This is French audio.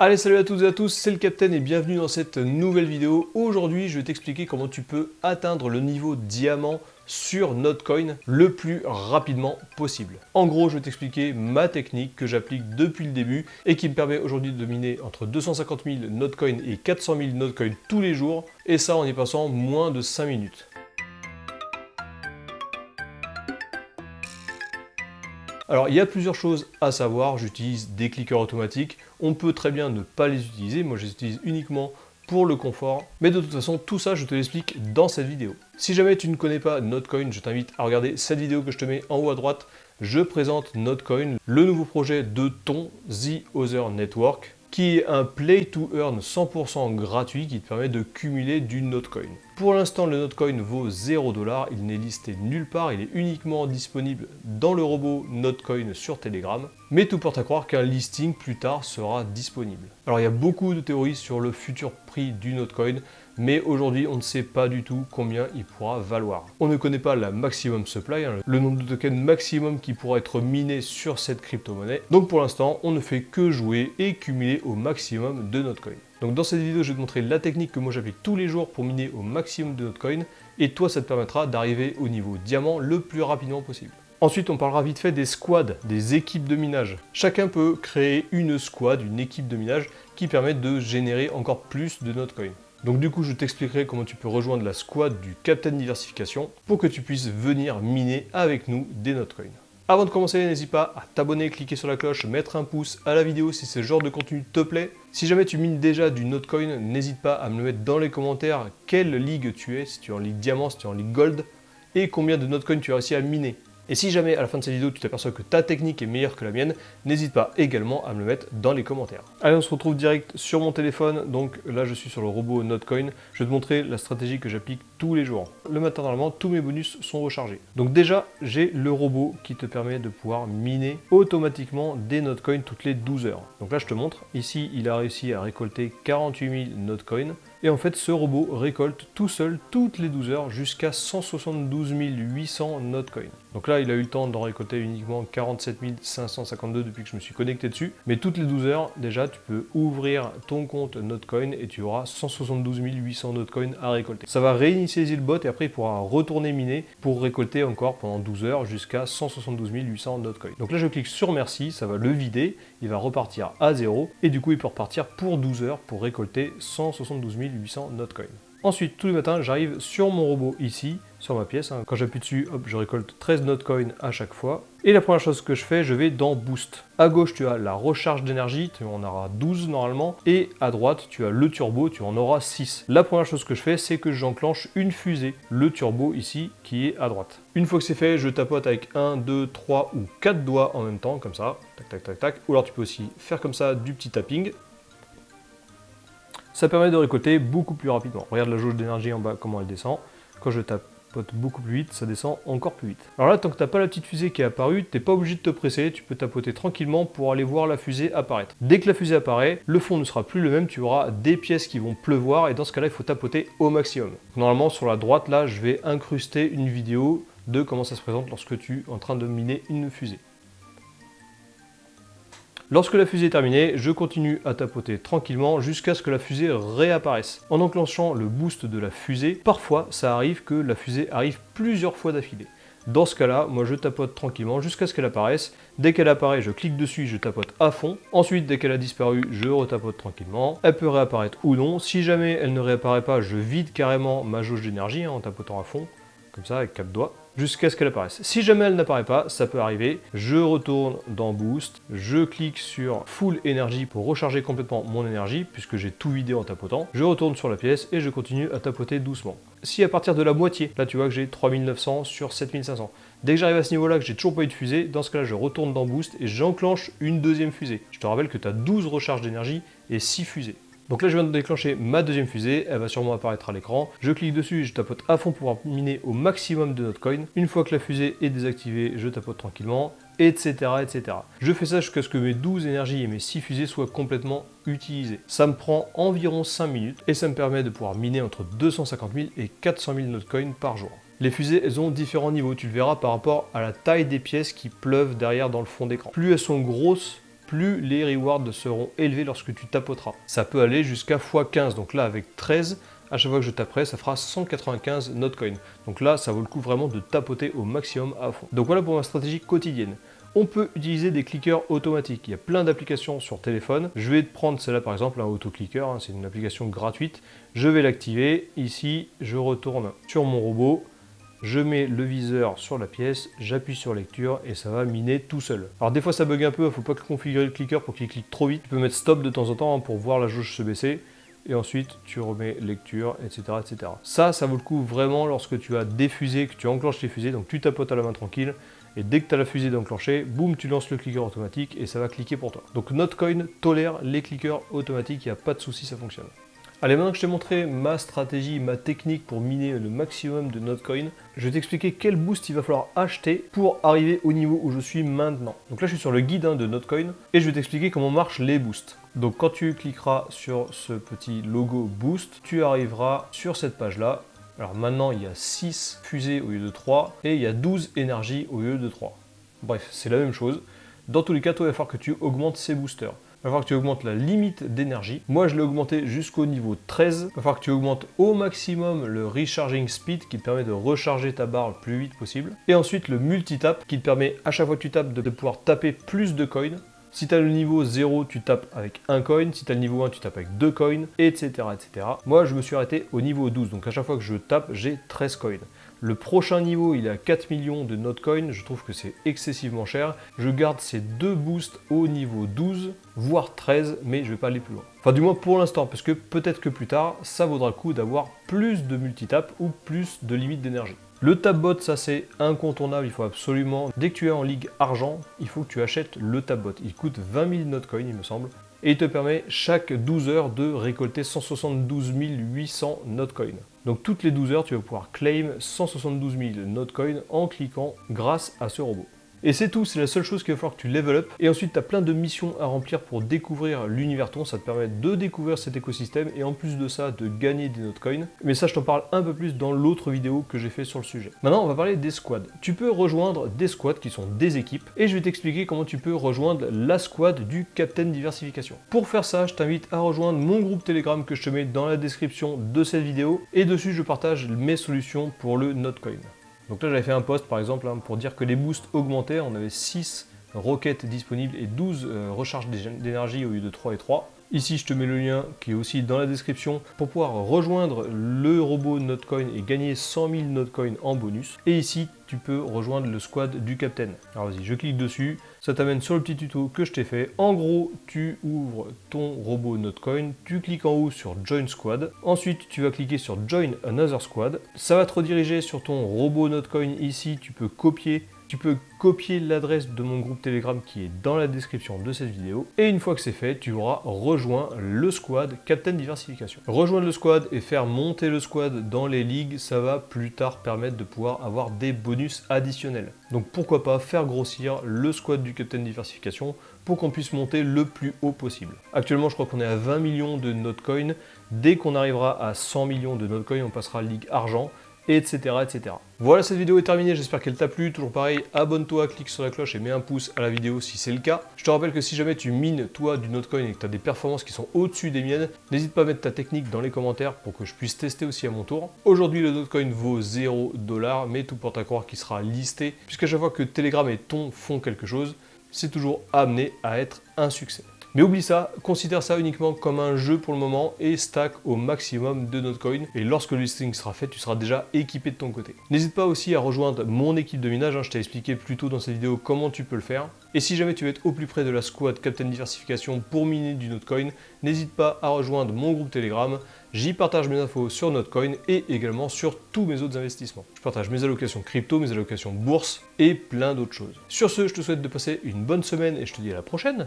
Allez, salut à toutes et à tous, c'est le Captain et bienvenue dans cette nouvelle vidéo. Aujourd'hui, je vais t'expliquer comment tu peux atteindre le niveau diamant sur Notcoin le plus rapidement possible. En gros, je vais t'expliquer ma technique que j'applique depuis le début et qui me permet aujourd'hui de miner entre 250 000 Notcoin et 400 000 Notcoin tous les jours, et ça en y passant moins de 5 minutes. Alors, il y a plusieurs choses à savoir. J'utilise des clickers automatiques. On peut très bien ne pas les utiliser. Moi, je les utilise uniquement pour le confort. Mais de toute façon, tout ça, je te l'explique dans cette vidéo. Si jamais tu ne connais pas Notcoin, je t'invite à regarder cette vidéo que je te mets en haut à droite. Je présente Notcoin, le nouveau projet de ton The Other Network, qui est un play to earn 100% gratuit qui te permet de cumuler du Notcoin. Pour l'instant, le Notcoin vaut 0$, il n'est listé nulle part, il est uniquement disponible dans le robot Notcoin sur Telegram, mais tout porte à croire qu'un listing plus tard sera disponible. Alors il y a beaucoup de théories sur le futur prix du Notcoin, mais aujourd'hui on ne sait pas du tout combien il pourra valoir. On ne connaît pas la maximum supply, le nombre de tokens maximum qui pourra être miné sur cette crypto-monnaie, donc pour l'instant on ne fait que jouer et cumuler au maximum de Notcoin. Donc dans cette vidéo, je vais te montrer la technique que moi j'applique tous les jours pour miner au maximum de Notcoin, et toi ça te permettra d'arriver au niveau diamant le plus rapidement possible. Ensuite, on parlera vite fait des squads, des équipes de minage. Chacun peut créer une squad, une équipe de minage qui permet de générer encore plus de Notcoin. Donc du coup, je t'expliquerai comment tu peux rejoindre la squad du Captain Diversification pour que tu puisses venir miner avec nous des Notcoin. Avant de commencer, n'hésite pas à t'abonner, cliquer sur la cloche, mettre un pouce à la vidéo si ce genre de contenu te plaît. Si jamais tu mines déjà du Notcoin, n'hésite pas à me le mettre dans les commentaires quelle ligue tu es, si tu es en ligue diamant, si tu es en ligue gold, et combien de Notcoin tu as réussi à miner. Et si jamais à la fin de cette vidéo tu t'aperçois que ta technique est meilleure que la mienne, n'hésite pas également à me le mettre dans les commentaires. Allez, on se retrouve direct sur mon téléphone. Donc là je suis sur le robot Notcoin. Je vais te montrer la stratégie que j'applique tous les jours. Le matin normalement tous mes bonus sont rechargés. Donc déjà j'ai le robot qui te permet de pouvoir miner automatiquement des Notcoin toutes les 12 heures. Donc là je te montre, ici il a réussi à récolter 48 000 Notcoin. Et en fait, ce robot récolte tout seul toutes les 12 heures jusqu'à 172 800 Notcoin. Donc là, il a eu le temps d'en récolter uniquement 47 552 depuis que je me suis connecté dessus. Mais toutes les 12 heures, déjà, tu peux ouvrir ton compte Notcoin et tu auras 172 800 Notcoin à récolter. Ça va réinitialiser le bot et après, il pourra retourner miner pour récolter encore pendant 12 heures jusqu'à 172 800 Notcoin. Donc là, je clique sur merci, ça va le vider, il va repartir à 0 et du coup, il peut repartir pour 12 heures pour récolter 172 800 Notcoin. Ensuite, tous les matins, j'arrive sur mon robot ici, sur ma pièce. Quand j'appuie dessus, hop, je récolte 13 Notcoin à chaque fois. Et la première chose que je fais, je vais dans Boost. À gauche, tu as la recharge d'énergie, tu en auras 12 normalement. Et à droite, tu as le turbo, tu en auras 6. La première chose que je fais, c'est que j'enclenche une fusée, le turbo ici, qui est à droite. Une fois que c'est fait, je tapote avec 1, 2, 3 ou 4 doigts en même temps, comme ça. Tac, tac, tac, tac. Ou alors tu peux aussi faire comme ça du petit tapping. Ça permet de récolter beaucoup plus rapidement. Regarde la jauge d'énergie en bas, comment elle descend. Quand je tapote beaucoup plus vite, ça descend encore plus vite. Alors là, tant que tu n'as pas la petite fusée qui est apparue, tu n'es pas obligé de te presser, tu peux tapoter tranquillement pour aller voir la fusée apparaître. Dès que la fusée apparaît, le fond ne sera plus le même, tu auras des pièces qui vont pleuvoir et dans ce cas-là, il faut tapoter au maximum. Normalement, sur la droite, là, je vais incruster une vidéo de comment ça se présente lorsque tu es en train de miner une fusée. Lorsque la fusée est terminée, je continue à tapoter tranquillement jusqu'à ce que la fusée réapparaisse. En enclenchant le boost de la fusée, parfois ça arrive que la fusée arrive plusieurs fois d'affilée. Dans ce cas-là, moi je tapote tranquillement jusqu'à ce qu'elle apparaisse. Dès qu'elle apparaît, je clique dessus, je tapote à fond. Ensuite, dès qu'elle a disparu, je retapote tranquillement. Elle peut réapparaître ou non. Si jamais elle ne réapparaît pas, je vide carrément ma jauge d'énergie en tapotant à fond, comme ça avec 4 doigts, jusqu'à ce qu'elle apparaisse. Si jamais elle n'apparaît pas, ça peut arriver, je retourne dans Boost, je clique sur Full Énergie pour recharger complètement mon énergie, puisque j'ai tout vidé en tapotant, je retourne sur la pièce et je continue à tapoter doucement. Si à partir de la moitié, là tu vois que j'ai 3900 sur 7500, dès que j'arrive à ce niveau-là, que j'ai toujours pas eu de fusée, dans ce cas-là je retourne dans Boost et j'enclenche une deuxième fusée. Je te rappelle que tu as 12 recharges d'énergie et 6 fusées. Donc là, je viens de déclencher ma deuxième fusée, elle va sûrement apparaître à l'écran. Je clique dessus et je tapote à fond pour pouvoir miner au maximum de Notcoin. Une fois que la fusée est désactivée, je tapote tranquillement, etc. etc. Je fais ça jusqu'à ce que mes 12 énergies et mes 6 fusées soient complètement utilisées. Ça me prend environ 5 minutes et ça me permet de pouvoir miner entre 250 000 et 400 000 Notcoin par jour. Les fusées, elles ont différents niveaux, tu le verras par rapport à la taille des pièces qui pleuvent derrière dans le fond d'écran. Plus elles sont grosses, plus les rewards seront élevés lorsque tu tapoteras. Ça peut aller jusqu'à x15, donc là avec 13, à chaque fois que je taperai, ça fera 195 Notcoin. Donc là, ça vaut le coup vraiment de tapoter au maximum à fond. Donc voilà pour ma stratégie quotidienne. On peut utiliser des clickers automatiques. Il y a plein d'applications sur téléphone. Je vais prendre celle-là par exemple, un autoclicker, hein, c'est une application gratuite. Je vais l'activer. Ici, je retourne sur mon robot. Je mets le viseur sur la pièce, j'appuie sur lecture et ça va miner tout seul. Alors des fois ça bug un peu, il ne faut pas configurer le clicker pour qu'il clique trop vite. Tu peux mettre stop de temps en temps hein, pour voir la jauge se baisser. Et ensuite tu remets lecture, etc. etc. Ça vaut le coup vraiment lorsque tu as des fusées, que tu enclenches les fusées, donc tu tapotes à la main tranquille. Et dès que tu as la fusée d'enclencher, boum, tu lances le clicker automatique et ça va cliquer pour toi. Donc Notcoin tolère les clickers automatiques, il n'y a pas de souci, ça fonctionne. Allez, maintenant que je t'ai montré ma stratégie, ma technique pour miner le maximum de Notcoin, je vais t'expliquer quel boost il va falloir acheter pour arriver au niveau où je suis maintenant. Donc là, je suis sur le guide de Notcoin et je vais t'expliquer comment marchent les boosts. Donc quand tu cliqueras sur ce petit logo boost, tu arriveras sur cette page-là. Alors maintenant, il y a 6 fusées au lieu de 3 et il y a 12 énergies au lieu de 3. Bref, c'est la même chose. Dans tous les cas, toi, il va falloir que tu augmentes ces boosters. Il va falloir que tu augmentes la limite d'énergie. Moi, je l'ai augmenté jusqu'au niveau 13. Il va falloir que tu augmentes au maximum le recharging speed qui te permet de recharger ta barre le plus vite possible. Et ensuite, le multitap qui te permet, à chaque fois que tu tapes, de pouvoir taper plus de coins. Si tu as le niveau 0, tu tapes avec 1 coin. Si tu as le niveau 1, tu tapes avec 2 coins, etc., etc. Moi, je me suis arrêté au niveau 12. Donc, à chaque fois que je tape, j'ai 13 coins. Le prochain niveau, il est à 4 millions de Notcoin. Je trouve que c'est excessivement cher. Je garde ces deux boosts au niveau 12, voire 13, mais je ne vais pas aller plus loin. Enfin, du moins pour l'instant, parce que peut-être que plus tard, ça vaudra le coup d'avoir plus de multitap ou plus de limite d'énergie. Le tapbot, ça c'est incontournable, il faut absolument, dès que tu es en ligue argent, il faut que tu achètes le tapbot. Il coûte 20 000 Notcoin, il me semble, et il te permet chaque 12 heures de récolter 172 800 Notcoin. Donc toutes les 12 heures, tu vas pouvoir claim 172 000 Notcoin en cliquant grâce à ce robot. Et c'est tout, c'est la seule chose qu'il va falloir que tu level up. Et ensuite, tu as plein de missions à remplir pour découvrir l'univers ton. Ça te permet de découvrir cet écosystème et en plus de ça, de gagner des Notcoin. Mais ça, je t'en parle un peu plus dans l'autre vidéo que j'ai fait sur le sujet. Maintenant, on va parler des squads. Tu peux rejoindre des squads qui sont des équipes. Et je vais t'expliquer comment tu peux rejoindre la squad du Captain Diversification. Pour faire ça, je t'invite à rejoindre mon groupe Telegram que je te mets dans la description de cette vidéo. Et dessus, je partage mes solutions pour le Notcoin. Donc là, j'avais fait un post par exemple pour dire que les boosts augmentaient. On avait 6 roquettes disponibles et 12 recharges d'énergie au lieu de 3 et 3. Ici, je te mets le lien qui est aussi dans la description pour pouvoir rejoindre le robot Notcoin et gagner 100 000 Notcoin en bonus. Et ici, tu peux rejoindre le squad du Captain. Alors vas-y, je clique dessus, ça t'amène sur le petit tuto que je t'ai fait. En gros, tu ouvres ton robot Notcoin, tu cliques en haut sur Join Squad. Ensuite, tu vas cliquer sur Join Another Squad. Ça va te rediriger sur ton robot Notcoin. Ici, tu peux copier l'adresse de mon groupe Telegram qui est dans la description de cette vidéo. Et une fois que c'est fait, tu auras rejoint le squad Captain Diversification. Rejoindre le squad et faire monter le squad dans les ligues, ça va plus tard permettre de pouvoir avoir des bonus additionnels. Donc pourquoi pas faire grossir le squad du Captain Diversification pour qu'on puisse monter le plus haut possible. Actuellement, je crois qu'on est à 20 millions de Notcoin. Dès qu'on arrivera à 100 millions de Notcoin, on passera à ligue argent, etc., etc. Voilà, cette vidéo est terminée, j'espère qu'elle t'a plu. Toujours pareil, abonne-toi, clique sur la cloche et mets un pouce à la vidéo si c'est le cas. Je te rappelle que si jamais tu mines toi du Notcoin et que tu as des performances qui sont au-dessus des miennes, n'hésite pas à mettre ta technique dans les commentaires pour que je puisse tester aussi à mon tour. Aujourd'hui, le Notcoin vaut 0 $, mais tout porte à croire qu'il sera listé, puisqu'à chaque fois que Telegram et Ton font quelque chose, c'est toujours amené à être un succès. Mais oublie ça, considère ça uniquement comme un jeu pour le moment et stack au maximum de Notcoin. Et lorsque le listing sera fait, tu seras déjà équipé de ton côté. N'hésite pas aussi à rejoindre mon équipe de minage, je t'ai expliqué plus tôt dans cette vidéo comment tu peux le faire. Et si jamais tu veux être au plus près de la squad Captain Diversification pour miner du Notcoin, n'hésite pas à rejoindre mon groupe Telegram. J'y partage mes infos sur Notcoin et également sur tous mes autres investissements. Je partage mes allocations crypto, mes allocations bourse et plein d'autres choses. Sur ce, je te souhaite de passer une bonne semaine et je te dis à la prochaine.